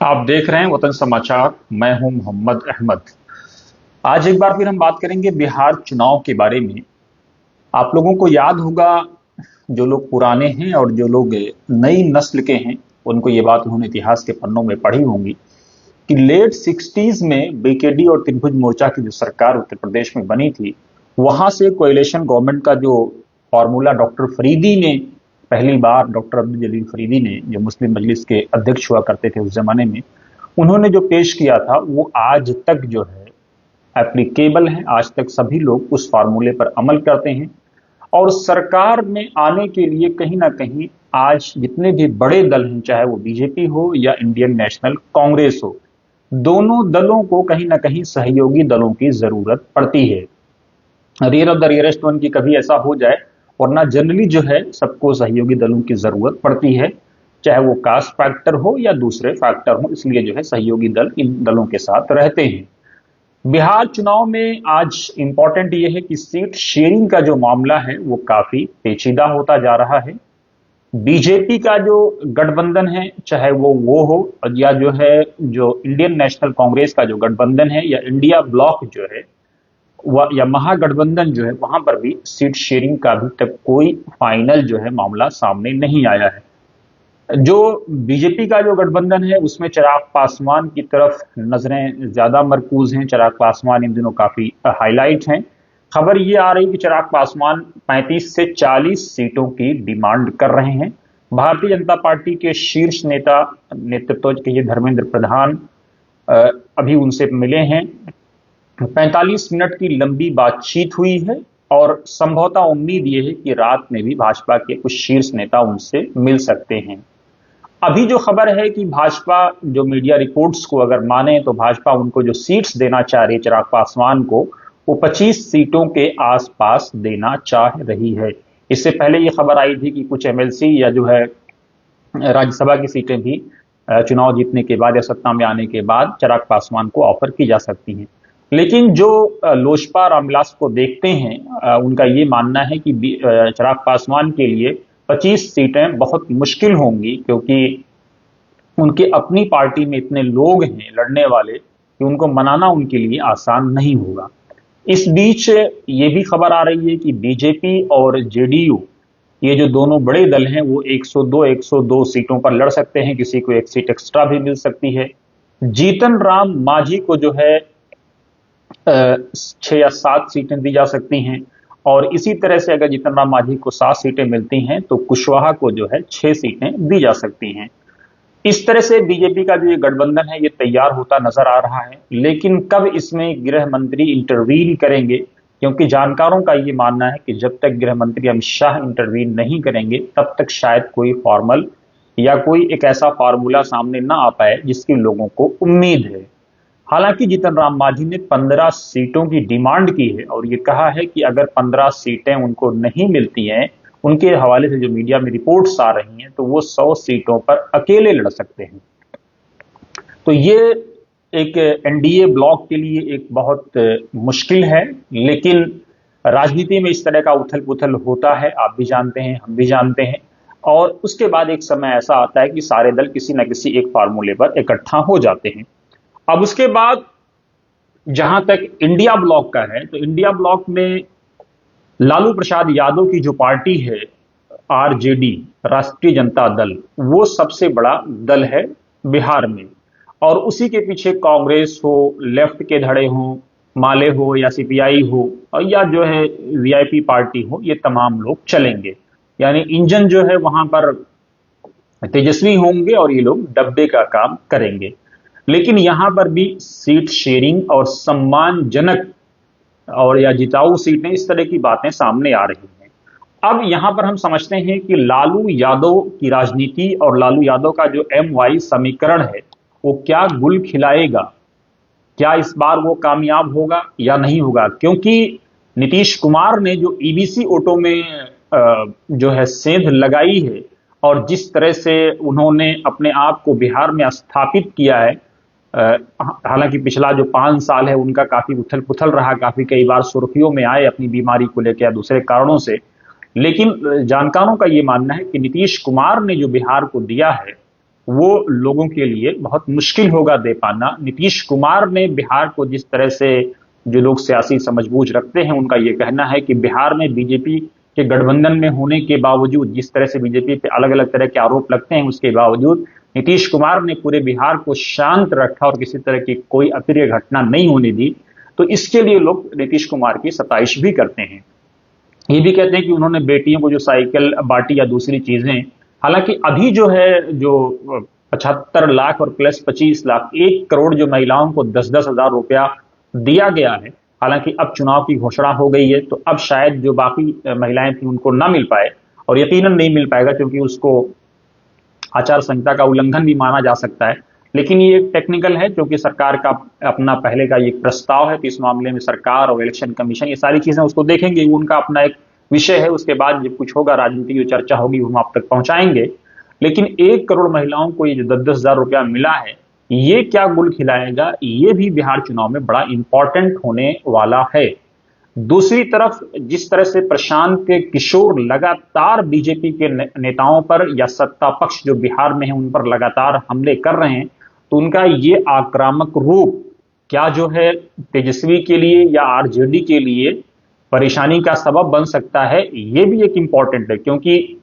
आप देख रहे हैं वतन समाचार। मैं हूं मोहम्मद अहमद। आज एक बार फिर हम बात करेंगे बिहार चुनाव के बारे में। आप लोगों को याद होगा, जो लोग पुराने हैं और जो लोग नई नस्ल के हैं, उनको ये बात उन्होंने इतिहास के पन्नों में पढ़ी होंगी कि लेट 60s में बीकेडी और त्रिभुज मोर्चा की जो सरकार उत्तर प्रदेश में बनी थी, वहां से कोएलिशन गवर्नमेंट का जो फॉर्मूला डॉक्टर फरीदी ने, पहली बार डॉक्टर अब्दुल जलील फरीदी ने, जो मुस्लिम मजलिस के अध्यक्ष हुआ करते थे उस जमाने में, उन्होंने जो पेश किया था वो आज तक जो है एप्लीकेबल है। आज तक सभी लोग उस फार्मूले पर अमल करते हैं और सरकार में आने के लिए कहीं ना कहीं आज जितने भी बड़े दल हैं, चाहे वो बीजेपी हो या इंडियन नेशनल कांग्रेस हो, दोनों दलों को कहीं ना कहीं सहयोगी दलों की जरूरत पड़ती है। Rare of the rarest one की कभी ऐसा हो जाए, वरना जनरली जो है सबको सहयोगी दलों की जरूरत पड़ती है, चाहे वो कास्ट फैक्टर हो या दूसरे फैक्टर हो। इसलिए जो है सहयोगी दल इन दलों के साथ रहते हैं। बिहार चुनाव में आज इंपॉर्टेंट ये है कि सीट शेयरिंग का जो मामला है वो काफी पेचीदा होता जा रहा है। बीजेपी का जो गठबंधन है, चाहे वो हो या जो है जो इंडियन नेशनल कांग्रेस का जो गठबंधन है या इंडिया ब्लॉक जो है वह या महागठबंधन जो है, वहां पर भी सीट शेयरिंग का अभी तक कोई फाइनल जो है मामला सामने नहीं आया है। जो बीजेपी का जो गठबंधन है उसमें चिराग पासवान की तरफ नजरें ज्यादा मरकूज हैं। चिराग पासवान इन दिनों काफी हाईलाइट हैं। खबर ये आ रही कि चिराग पासवान 35 से 40 सीटों की डिमांड कर रहे हैं। भारतीय जनता पार्टी के शीर्ष नेता नेतृत्व के ये धर्मेंद्र प्रधान अभी उनसे मिले हैं। 45 मिनट की लंबी बातचीत हुई है और संभवतः उम्मीद यह है कि रात में भी भाजपा के कुछ शीर्ष नेता उनसे मिल सकते हैं। अभी जो खबर है कि भाजपा, जो मीडिया रिपोर्ट्स को अगर माने तो भाजपा उनको जो सीट्स देना चाह रही है चिराग पासवान को, वो 25 सीटों के आसपास देना चाह रही है। इससे पहले ये खबर आई थी कि कुछ एमएलसी या जो है राज्यसभा की सीटें भी चुनाव जीतने के बाद या सत्ता में आने के बाद चिराग पासवान को ऑफर की जा सकती हैं। लेकिन जो लोजपा रामविलास को देखते हैं, उनका ये मानना है कि चिराग पासवान के लिए 25 सीटें बहुत मुश्किल होंगी, क्योंकि उनके अपनी पार्टी में इतने लोग हैं लड़ने वाले कि उनको मनाना उनके लिए आसान नहीं होगा। इस बीच ये भी खबर आ रही है कि बीजेपी और जेडीयू, ये जो दोनों बड़े दल हैं, वो 102 सीटों पर लड़ सकते हैं। किसी को एक सीट एक्स्ट्रा भी मिल सकती है। जीतन राम मांझी को जो है 6 या 7 सीटें दी जा सकती हैं और इसी तरह से अगर जीतन राम मांझी को 7 सीटें मिलती हैं तो कुशवाहा को जो है 6 सीटें दी जा सकती हैं। इस तरह से बीजेपी का जो ये गठबंधन है ये तैयार होता नजर आ रहा है। लेकिन कब इसमें गृह मंत्री इंटरवीन करेंगे, क्योंकि जानकारों का ये मानना है कि जब तक गृह मंत्री अमित शाह इंटरवीन नहीं करेंगे तब तक शायद कोई फॉर्मल या कोई एक ऐसा फार्मूला सामने ना आ पाए जिसकी लोगों को उम्मीद है। हालांकि जीतन राम मांझी ने 15 सीटों की डिमांड की है और ये कहा है कि अगर 15 सीटें उनको नहीं मिलती हैं, उनके हवाले से जो मीडिया में रिपोर्ट्स आ रही हैं, तो वो 100 सीटों पर अकेले लड़ सकते हैं। तो ये एक एनडीए ब्लॉक के लिए एक बहुत मुश्किल है। लेकिन राजनीति में इस तरह का उथल पुथल होता है, आप भी जानते हैं, हम भी जानते हैं। और उसके बाद एक समय ऐसा आता है कि सारे दल किसी न किसी एक फार्मूले पर इकट्ठा हो जाते हैं। अब उसके बाद जहां तक इंडिया ब्लॉक का है, तो इंडिया ब्लॉक में लालू प्रसाद यादव की जो पार्टी है, आरजेडी, राष्ट्रीय जनता दल, वो सबसे बड़ा दल है बिहार में। और उसी के पीछे कांग्रेस हो, लेफ्ट के धड़े हो, माले हो या सीपीआई हो या जो है वीआईपी पार्टी हो, ये तमाम लोग चलेंगे। यानी इंजन जो है वहां पर तेजस्वी होंगे और ये लोग डब्बे का काम करेंगे। लेकिन यहां पर भी सीट शेयरिंग और सम्मानजनक और या जिताऊ सीटें, इस तरह की बातें सामने आ रही हैं। अब यहां पर हम समझते हैं कि लालू यादव की राजनीति और लालू यादव का जो एम वाई समीकरण है वो क्या गुल खिलाएगा, क्या इस बार वो कामयाब होगा या नहीं होगा। क्योंकि नीतीश कुमार ने जो ईबीसी ऑटो में जो है सेंध लगाई है और जिस तरह से उन्होंने अपने आप को बिहार में स्थापित किया है, हालांकि पिछला जो 5 साल है उनका काफी उथल पुथल रहा, काफी कई बार सुर्खियों में आए अपनी बीमारी को लेकर या दूसरे कारणों से। लेकिन जानकारों का ये मानना है कि नीतीश कुमार ने जो बिहार को दिया है वो लोगों के लिए बहुत मुश्किल होगा दे पाना। नीतीश कुमार ने बिहार को जिस तरह से, जो लोग सियासी समझबूझ रखते हैं उनका ये कहना है कि बिहार में बीजेपी के गठबंधन में होने के बावजूद, जिस तरह से बीजेपी पे अलग अलग तरह के आरोप लगते हैं, उसके बावजूद नीतीश कुमार ने पूरे बिहार को शांत रखा और किसी तरह की कोई अप्रिय घटना नहीं होने दी। तो इसके लिए लोग नीतीश कुमार की सताइश भी करते हैं। ये भी कहते हैं कि उन्होंने बेटियों को जो साइकिल बांटी या दूसरी चीजें, हालांकि अभी जो है, जो 75 लाख और प्लस 25 लाख, 1 करोड़ जो महिलाओं को 10-10 हज़ार रुपया दिया गया है। हालांकि अब चुनाव की घोषणा हो गई है, तो अब शायद जो बाकी महिलाएं थी उनको ना मिल पाए, और यकीनन नहीं मिल पाएगा क्योंकि उसको आचार संहिता का उल्लंघन भी माना जा सकता है। लेकिन ये एक टेक्निकल है, क्योंकि सरकार का अपना पहले का एक प्रस्ताव है, तो इस मामले में सरकार और इलेक्शन कमीशन ये सारी चीजें उसको देखेंगे, उनका अपना एक विषय है। उसके बाद जब कुछ होगा, राजनीति की चर्चा होगी, वो हम आप तक पहुंचाएंगे। लेकिन 1 करोड़ महिलाओं को ये जो 10-10 हज़ार रुपया मिला है, ये क्या गुल खिलाएगा, ये भी बिहार चुनाव में बड़ा इंपॉर्टेंट होने वाला है। दूसरी तरफ जिस तरह से प्रशांत किशोर लगातार बीजेपी के नेताओं पर या सत्ता पक्ष जो बिहार में है उन पर लगातार हमले कर रहे हैं, तो उनका ये आक्रामक रूप क्या जो है तेजस्वी के लिए या आरजेडी के लिए परेशानी का सबब बन सकता है, ये भी एक इंपॉर्टेंट है। क्योंकि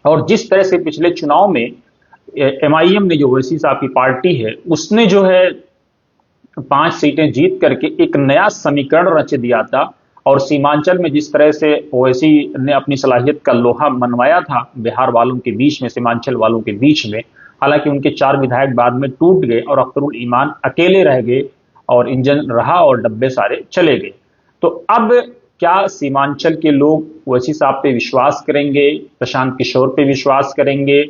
और जिस तरह से पिछले चुनाव में एमआईएम ने, जो ओवैसी साहब की पार्टी है, उसने जो है 5 सीटें जीत करके एक नया समीकरण रच दिया था, और सीमांचल में जिस तरह से ओवैसी ने अपनी सलाहियत का लोहा मनवाया था बिहार वालों के बीच में, सीमांचल वालों के बीच में, हालांकि उनके 4 विधायक बाद में टूट गए और अख्तरुल ईमान अकेले रह गए और इंजन रहा और डब्बे सारे चले गए। तो अब क्या सीमांचल के लोग ओवैसी साहब पे विश्वास करेंगे, प्रशांत किशोर पे विश्वास करेंगे,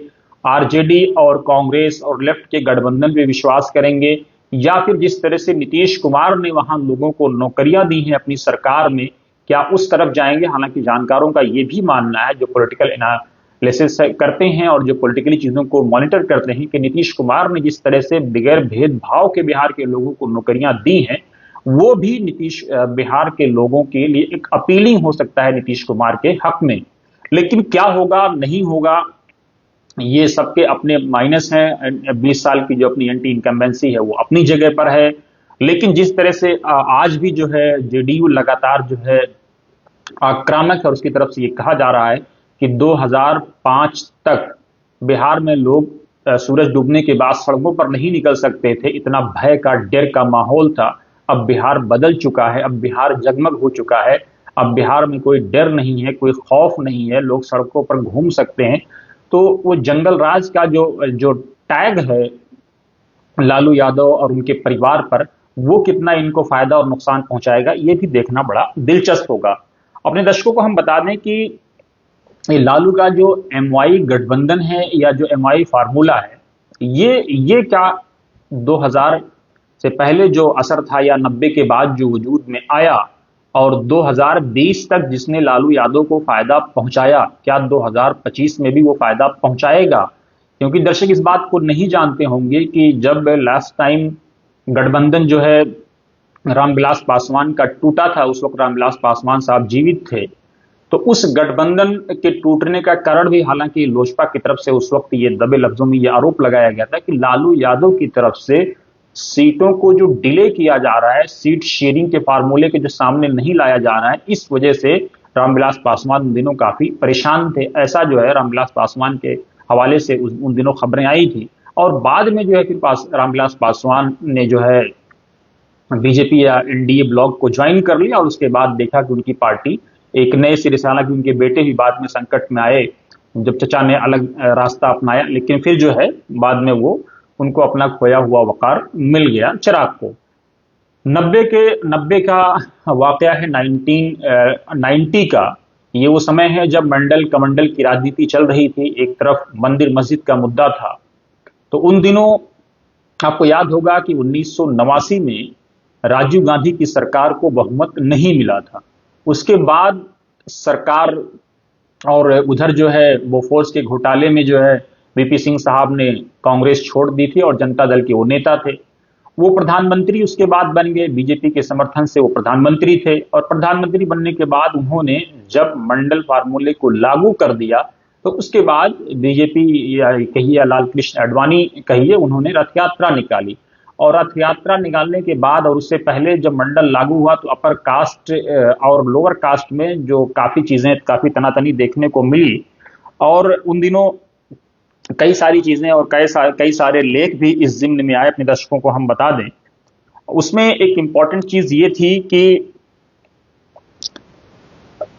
आरजेडी और कांग्रेस और लेफ्ट के गठबंधन पे विश्वास करेंगे, या फिर जिस तरह से नीतीश कुमार ने वहां लोगों को नौकरियां दी हैं अपनी सरकार में, क्या उस तरफ जाएंगे? हालांकि जानकारों का यह भी मानना है, जो पॉलिटिकल एनालिसिस करते हैं और जो पॉलिटिकली चीजों को मॉनिटर करते हैं, कि नीतीश कुमार ने जिस तरह से बगैर भेदभाव के बिहार के लोगों को नौकरियां दी हैं, वो भी बिहार के लोगों के लिए एक अपीलिंग हो सकता है नीतीश कुमार के हक में। लेकिन क्या होगा नहीं होगा, ये सबके अपने माइनस हैं। 20 साल की जो अपनी एंटी इनकम्बेंसी है वो अपनी जगह पर है। लेकिन जिस तरह से आज भी जो है जेडीयू लगातार जो है आक्रामक है, और उसकी तरफ से ये कहा जा रहा है कि 2005 तक बिहार में लोग सूरज डूबने के बाद सड़कों पर नहीं निकल सकते थे, इतना भय का, डर का माहौल था। अब बिहार बदल चुका है, अब बिहार जगमग हो चुका है, अब बिहार में कोई डर नहीं है, कोई खौफ नहीं है, लोग सड़कों पर घूम सकते हैं। तो वो जंगल राज का जो जो टैग है लालू यादव और उनके परिवार पर, वो कितना इनको फायदा और नुकसान पहुंचाएगा, ये भी देखना बड़ा दिलचस्प होगा। अपने दर्शकों को हम बता दें कि लालू का जो एमवाई गठबंधन है या जो एमवाई फार्मूला है, ये क्या 2000 से पहले जो असर था या 90 के बाद जो वजूद में आया, और 2020 तक जिसने लालू यादव को फायदा पहुंचाया, क्या 2025 में भी वो फायदा पहुंचाएगा? क्योंकि दर्शक इस बात को नहीं जानते होंगे कि जब लास्ट टाइम गठबंधन जो है रामविलास पासवान का टूटा था, उस वक्त रामविलास पासवान साहब जीवित थे। तो उस गठबंधन के टूटने का कारण भी, हालांकि लोजपा की तरफ से उस वक्त ये दबे लफ्जों में ये आरोप लगाया गया था कि लालू यादव की तरफ से सीटों को जो डिले किया जा रहा है, सीट शेयरिंग के फार्मूले के जो सामने नहीं लाया जा रहा है, इस वजह से रामविलास पासवान उन दिनों काफी परेशान थे। ऐसा जो है रामविलास पासवान के हवाले से उन दिनों खबरें आई थी। और बाद में जो है फिर रामविलास पासवान ने जो है बीजेपी या एनडीए ब्लॉक को ज्वाइन कर लिया, और उसके बाद देखा कि उनकी पार्टी एक नए सिरे से, हालांकि उनके बेटे भी बाद में संकट में आए जब चचा ने अलग रास्ता अपनाया, लेकिन फिर जो है बाद में वो उनको अपना खोया हुआ वकार मिल गया चिराग को। 90 का वाकया है, 1990 का ये वो समय है जब मंडल कमंडल की राजनीति चल रही थी, एक तरफ मंदिर मस्जिद का मुद्दा था। तो उन दिनों आपको याद होगा कि 1989 में राजीव गांधी की सरकार को बहुमत नहीं मिला था। उसके बाद सरकार, और उधर जो है वो फोर्स के घोटाले में जो है वीपी सिंह साहब ने कांग्रेस छोड़ दी थी और जनता दल के वो नेता थे, वो प्रधानमंत्री उसके बाद बन गए। बीजेपी के समर्थन से वो प्रधानमंत्री थे, और प्रधानमंत्री बनने के बाद उन्होंने जब मंडल फार्मूले को लागू कर दिया, तो उसके बाद बीजेपी या कहिए या लाल कृष्ण आडवाणी कहिए, उन्होंने रथ यात्रा निकाली। और रथ यात्रा निकालने के बाद और उससे पहले जब मंडल लागू हुआ तो अपर कास्ट और लोअर कास्ट में जो काफी चीजें, काफी तनातनी देखने को मिली। और उन दिनों कई सारी चीजें और कई सारे लेख भी इस जिम्न में आए, अपने दर्शकों को हम बता दें। उसमें एक इंपॉर्टेंट चीज ये थी कि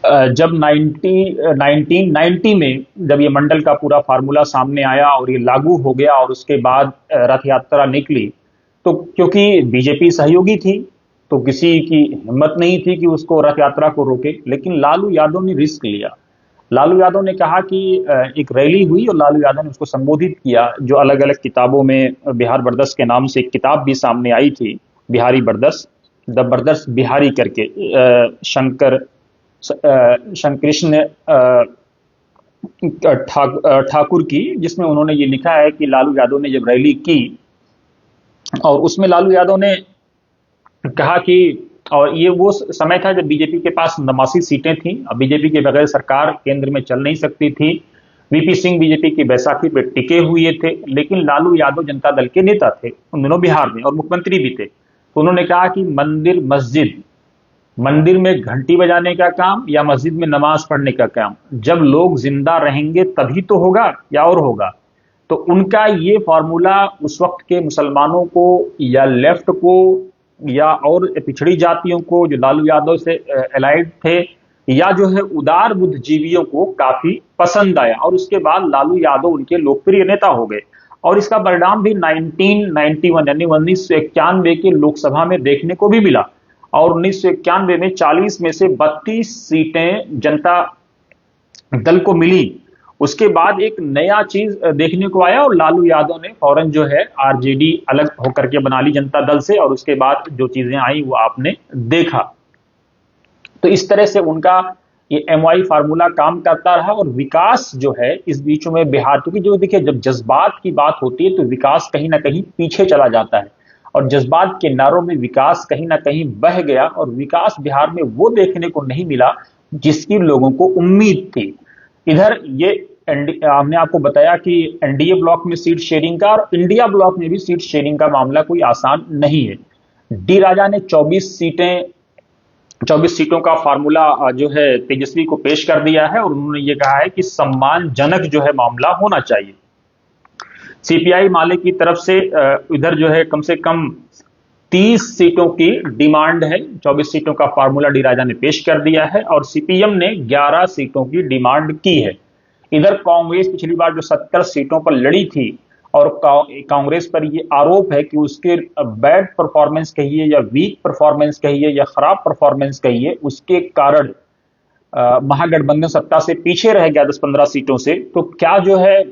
जब 1990 में जब ये मंडल का पूरा फार्मूला सामने आया और ये लागू हो गया और उसके बाद रथ यात्रा निकली, तो क्योंकि बीजेपी सहयोगी थी तो किसी की हिम्मत नहीं थी कि उसको रथ यात्रा को रोके, लेकिन लालू यादव ने रिस्क लिया। लालू यादव ने कहा कि एक रैली हुई और लालू यादव ने उसको संबोधित किया, जो अलग अलग किताबों में बिहार बर्दस के नाम से एक किताब भी सामने आई थी, बिहारी बर्दस, द बर्दस बिहारी करके, शंकृष्ण ठाकुर की, जिसमें उन्होंने ये लिखा है कि लालू यादव ने जब रैली की और उसमें लालू यादव ने कहा कि, और ये वो समय था जब बीजेपी के पास 89 सीटें थी, अब बीजेपी के बगैर सरकार केंद्र में चल नहीं सकती थी। वीपी सिंह बीजेपी की बैसाखी पे टिके हुए थे, लेकिन लालू यादव जनता दल के नेता थे उन दिनों बिहार में और मुख्यमंत्री भी थे। तो उन्होंने कहा कि मंदिर में घंटी बजाने का काम या मस्जिद में नमाज पढ़ने का काम जब लोग जिंदा रहेंगे तभी तो होगा या और होगा। तो उनका ये फॉर्मूला उस वक्त के मुसलमानों को या लेफ्ट को या और पिछड़ी जातियों को जो लालू यादव से एलाइड थे या जो है उदार बुद्धिजीवियों को काफी पसंद आया, और उसके बाद लालू यादव उनके लोकप्रिय नेता हो गए। और इसका परिणाम भी 1991 यानी 1991 के लोकसभा में देखने को भी मिला। और 1991 में 40 में से 32 सीटें जनता दल को मिली। उसके बाद एक नया चीज देखने को आया और लालू यादव ने फौरन जो है आरजेडी अलग होकर के बना ली जनता दल से, और उसके बाद जो चीजें आई वो आपने देखा। तो इस तरह से उनका ये एमवाई फार्मूला काम करता रहा। और विकास जो है इस बीच में बिहार, क्योंकि जो देखिए जब जज्बात की बात होती है तो विकास कहीं ना कहीं पीछे चला जाता है, और जज्बात के नारों में विकास कहीं ना कहीं बह गया, और विकास बिहार में वो देखने को नहीं मिला जिसकी लोगों को उम्मीद थी। इधर ये हमने आपको बताया कि एनडीए ब्लॉक में सीट शेयरिंग का और इंडिया ब्लॉक में भी सीट शेयरिंग का मामला कोई आसान नहीं है। डी राजा ने 24 सीटों का फार्मूला जो है तेजस्वी को पेश कर दिया है, और उन्होंने ये कहा है कि सम्मानजनक जो है मामला होना चाहिए। सीपीआई माले की तरफ से इधर जो है कम से कम 30 सीटों की डिमांड है। 24 सीटों का फार्मूला डी राजा ने पेश कर दिया है और सीपीएम ने 11 सीटों की डिमांड की है। इधर कांग्रेस पिछली बार जो 70 सीटों पर लड़ी थी, और कांग्रेस पर ये आरोप है कि उसके बैड परफॉर्मेंस कहिए या वीक परफॉर्मेंस कहिए या खराब परफॉर्मेंस कहिए, उसके कारण महागठबंधन सत्ता से पीछे रह गया 10-15 सीटों से। तो क्या जो है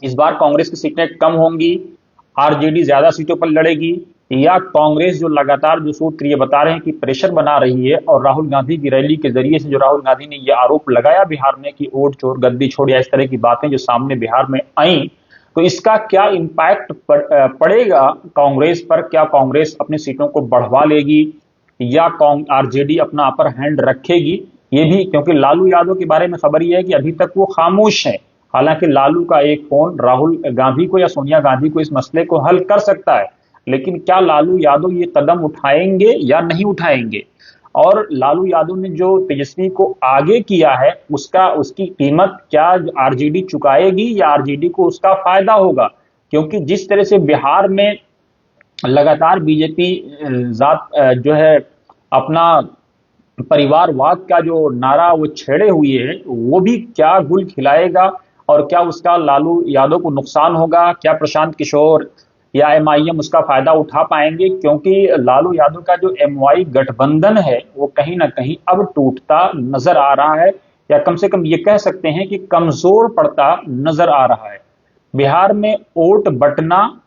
इस बार कांग्रेस की सीटें कम होंगी, आरजेडी ज्यादा सीटों पर लड़ेगी, या कांग्रेस जो लगातार जो सूत्र ये बता रहे हैं कि प्रेशर बना रही है, और राहुल गांधी की रैली के जरिए से जो राहुल गांधी ने ये आरोप लगाया बिहार में कि वोट चोर गद्दी छोड़ या इस तरह की बातें जो सामने बिहार में आई, तो इसका क्या इंपैक्ट पड़ेगा कांग्रेस पर? क्या कांग्रेस अपनी सीटों को बढ़वा लेगी या आरजेडी अपना अपर हैंड रखेगी? ये भी, क्योंकि लालू यादव के बारे में खबर यह है कि अभी तक वो खामोश है। हालांकि लालू का एक फोन राहुल गांधी को या सोनिया गांधी को इस मसले को हल कर सकता है, लेकिन क्या लालू यादव ये कदम उठाएंगे या नहीं उठाएंगे? और लालू यादव ने जो तेजस्वी को आगे किया है उसकी कीमत क्या आरजेडी चुकाएगी या आरजेडी को उसका फायदा होगा? क्योंकि जिस तरह से बिहार में लगातार बीजेपी जो है अपना परिवारवाद का जो नारा वो छेड़े हुए है, वो भी क्या गुल खिलाएगा और क्या उसका लालू यादव को नुकसान होगा? क्या प्रशांत किशोर या एमआईएम उसका फायदा उठा पाएंगे? क्योंकि लालू यादव का जो एमवाई गठबंधन है वो कहीं ना कहीं अब टूटता नजर आ रहा है, या कम से कम ये कह सकते हैं कि कमजोर पड़ता नजर आ रहा है। बिहार में वोट बंटना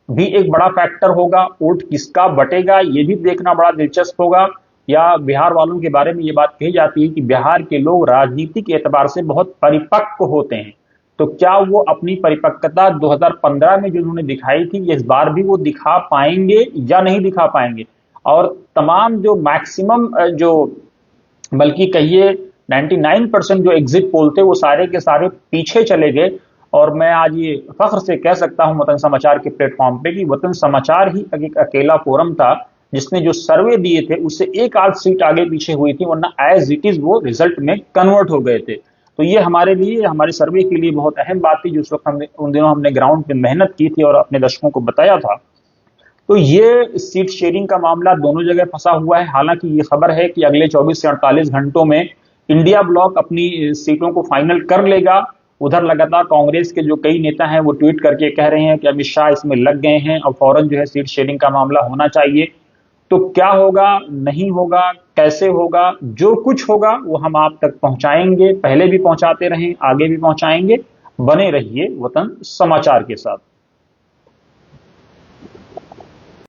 भी एक बड़ा फैक्टर होगा। वोट किसका बटेगा ये भी देखना बड़ा दिलचस्प होगा। या बिहार वालों के बारे में ये बात कही जाती है कि बिहार के लोग राजनीतिक एतबार से बहुत परिपक्व होते हैं, तो क्या वो अपनी परिपक्वता 2015 में जो उन्होंने दिखाई थी इस बार भी वो दिखा पाएंगे या नहीं दिखा पाएंगे? और तमाम जो मैक्सिमम जो, बल्कि कहिए 99% जो एग्जिट पोल थे वो सारे के सारे पीछे चले गए। और मैं आज ये फख्र से कह सकता हूं वतन समाचार के प्लेटफॉर्म पे कि वतन समाचार ही एक अकेला फोरम था जिसने जो सर्वे दिए थे उससे एक आध सीट आगे पीछे हुई थी, वरना एज इट इज वो रिजल्ट में कन्वर्ट हो गए थे। तो ये हमारे लिए, हमारे सर्वे के लिए बहुत अहम बात थी, जिस वक्त हमने उन दिनों हमने ग्राउंड पे मेहनत की थी और अपने दर्शकों को बताया था। तो ये सीट शेयरिंग का मामला दोनों जगह फंसा हुआ है। हालांकि ये खबर है कि अगले 24 से 48 घंटों में इंडिया ब्लॉक अपनी सीटों को फाइनल कर लेगा। उधर लगातार कांग्रेस के जो कई नेता हैं वो ट्वीट करके कह रहे हैं कि अमित शाह इसमें लग गए हैं और फौरन जो है सीट शेयरिंग का मामला होना चाहिए। तो क्या होगा, नहीं होगा, कैसे होगा, जो कुछ होगा वो हम आप तक पहुंचाएंगे, पहले भी पहुंचाते रहें, आगे भी पहुंचाएंगे। बने रहिए वतन समाचार के साथ।